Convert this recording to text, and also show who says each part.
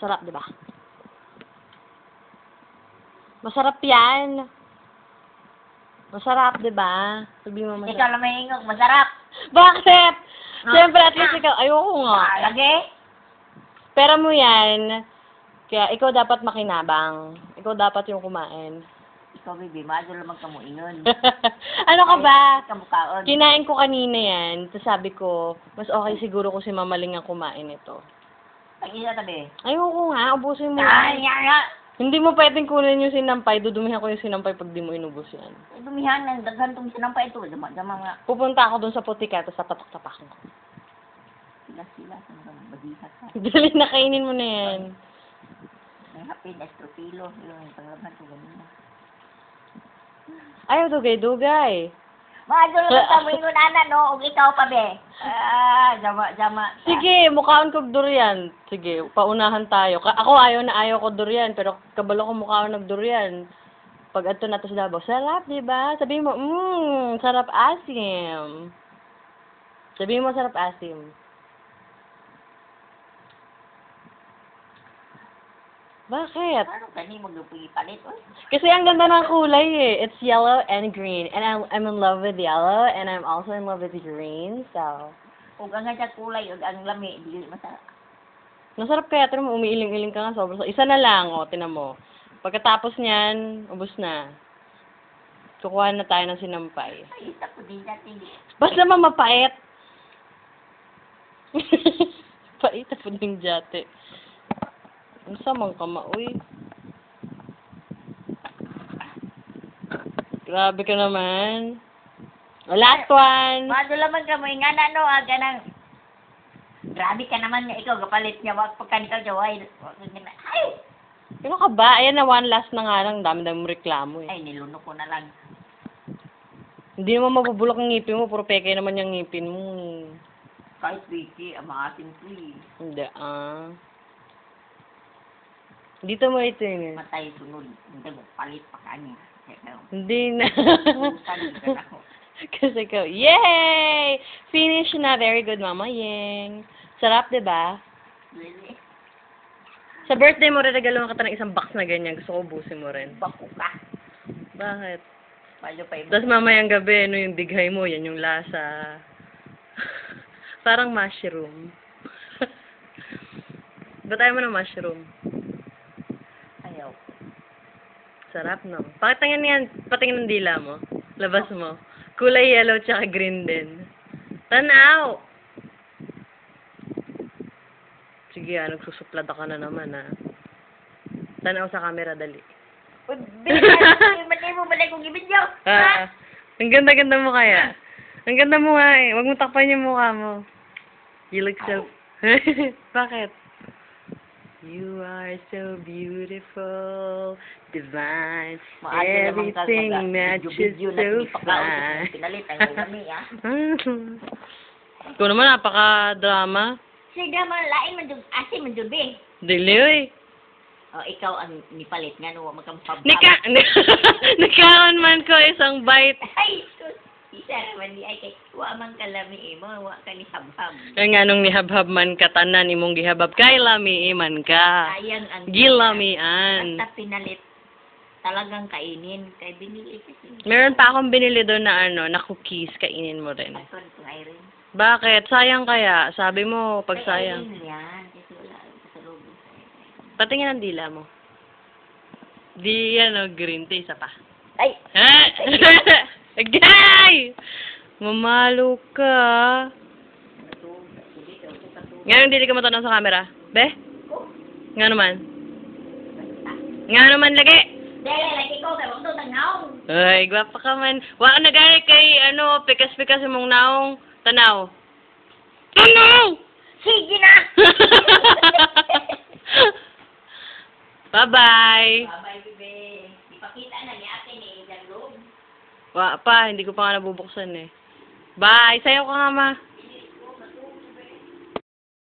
Speaker 1: Masarap, di ba? Masarap yan. Masarap, di ba? Sabihin mo masarap.
Speaker 2: Ikaw lang may ingok, masarap.
Speaker 1: Bakit? Siyempre, at least ikaw. Ayoko nga.
Speaker 2: Lagi?
Speaker 1: Pera mo yan. Kaya ikaw dapat makinabang. Ikaw dapat yung kumain.
Speaker 2: Ikaw, baby, maso lamang kamuingon.
Speaker 1: Ano ka ba?
Speaker 2: Kamukaon.
Speaker 1: Kinain ko kanina yan. Tapos sabi ko, mas okay siguro kung si Mamaling ang kumain ito.
Speaker 2: Ang isa tabi.
Speaker 1: Ayoko nga, ubusin mo.
Speaker 2: Ay, nga.
Speaker 1: Hindi mo pwedeng kunin yung sinampay. Dudumihan ko yung sinampay pag di mo inubos yan.
Speaker 2: Dumihan ng daghan tong sinampay ito. Dama nga.
Speaker 1: Pupunta ako dun sa putika, tapos tapatak-tapakan ko.
Speaker 2: Sila, saan badisa ka.
Speaker 1: Dali na, kainin mo na yan.
Speaker 2: May hapin, estropilo. Yung panglaban ko ganun na.
Speaker 1: Ayaw, dugay-dugay.
Speaker 2: Maso lamang kamuingon, ana, no? O ikaw pa, be. Jama.
Speaker 1: Sige, mukhaon ko durian. Sige, paunahan tayo. Ako ayaw ko durian, pero kabalo ko mukhaon ng durian. Pag ato na to sa Davao, sarap, di ba? Sabihin mo, sarap asim. Sabihin mo, sarap asim. Bakit?
Speaker 2: Ano gani mo lupi palit, oy?
Speaker 1: Kasi ang ganda ng kulay eh. It's yellow and green. And I'm in love with yellow, and I'm also in love with green, so...
Speaker 2: Ug ang nga kulay, ug ang lami, dili masarap.
Speaker 1: Masarap kaya, tinan mo, umiiling-iling ka nga sobrang. Isa na lang, tinan mo. Pagkatapos niyan, ubos na. Kukuha na tayo ng sinampay.
Speaker 2: Ay, tapo din natin.
Speaker 1: Basta naman mapait. Pait po ng jate. Ang samang kamaoy. Grabe ka naman. Last one.
Speaker 2: Maso lamang ka mo, nga na, no? Aga nang... Grabe ka naman nga ikaw, kapalit niya, wag pagkanikaw siya, ay!
Speaker 1: Ano ka ba? Ayan na, one last na nga lang. Dami-dami mo reklamo eh.
Speaker 2: Ay, nilunok ko na lang.
Speaker 1: Hindi naman mabubulok ang ngipin mo. Puro peke naman yung ngipin mo.
Speaker 2: Kahit wiki, ang maasim ko eh.
Speaker 1: Hindi, Dito mo ito yun.
Speaker 2: Matay sunod. Hindi mo, palit pa kanya.
Speaker 1: Hindi na.
Speaker 2: Busan ka na ako.
Speaker 1: Kasi ikaw, yay! Finish na. Very good, Mama Ying. Sarap, diba?
Speaker 2: Really?
Speaker 1: Sa birthday mo, regalo ka ng isang box na ganyan. Gusto ko ubusin mo rin.
Speaker 2: Bako ka.
Speaker 1: Bakit?
Speaker 2: Paano pa iba?
Speaker 1: Tapos mamayang gabi, yung bighay mo, yan yung lasa. Parang mushroom. Ba't tayo mo ng mushroom?
Speaker 2: Ayaw.
Speaker 1: Sarap, no? Patingin yan, patingin ng dila mo. Labas mo. Kulay yellow tsaka green din. Tanaw! Sige, nagsusuplada ka na naman, Tanaw sa camera, dali.
Speaker 2: Mali mo kong ibidyo.
Speaker 1: Ang ganda-ganda mo kaya. Ang ganda mo nga eh. Huwag mo takpan yung mukha mo. You look so... Bakit? You are so beautiful, divine, everything matches so fine.
Speaker 2: Pinalit ang lami,
Speaker 1: Ikaw naman, napaka-drama.
Speaker 2: Sige man, lain man dun, asin man dun, be.
Speaker 1: Dili, oy.
Speaker 2: O, ikaw ang nipalit nga, no, magkampab.
Speaker 1: Nakaon man ko isang bite.
Speaker 2: Ay, isa naman di ay kay, wa man kalami mo, wa ka ni habhab.
Speaker 1: Kaya nga nung nihabhab man ka tanan, imong gihabab, kay lami man ka.
Speaker 2: Sayang ang
Speaker 1: Gilamian.
Speaker 2: basta pinalit. Talagang kainin, kay binili kasi.
Speaker 1: Meron pa akong binili doon na na cookies, kainin mo rin.
Speaker 2: Ason kung Irene.
Speaker 1: Bakit? Sayang kaya? Sabi mo, pag sayang.
Speaker 2: Irene yan, kasi wala sa loob sa Irene.
Speaker 1: Patingin ang dila mo. Di green tea, isa pa.
Speaker 2: Ay!
Speaker 1: Agay! Mamalo ka. Ngayon, hindi ka matanong sa camera. Be? Nga naman. Nga naman lagi.
Speaker 2: Dele, lagi ko, kaya wag doon ang naong.
Speaker 1: Ay, gwapa ka man. Wala na gani kay, pikas-pikas mong naong tanaw. Tanaw!
Speaker 2: Sige na!
Speaker 1: Bye-bye!
Speaker 2: Bye-bye, bebe. Ipakita na ni ate ni Ijan Loob.
Speaker 1: Wa pa, hindi ko pa nga nabubuksan eh. Bye! Sayo ka nga, ma.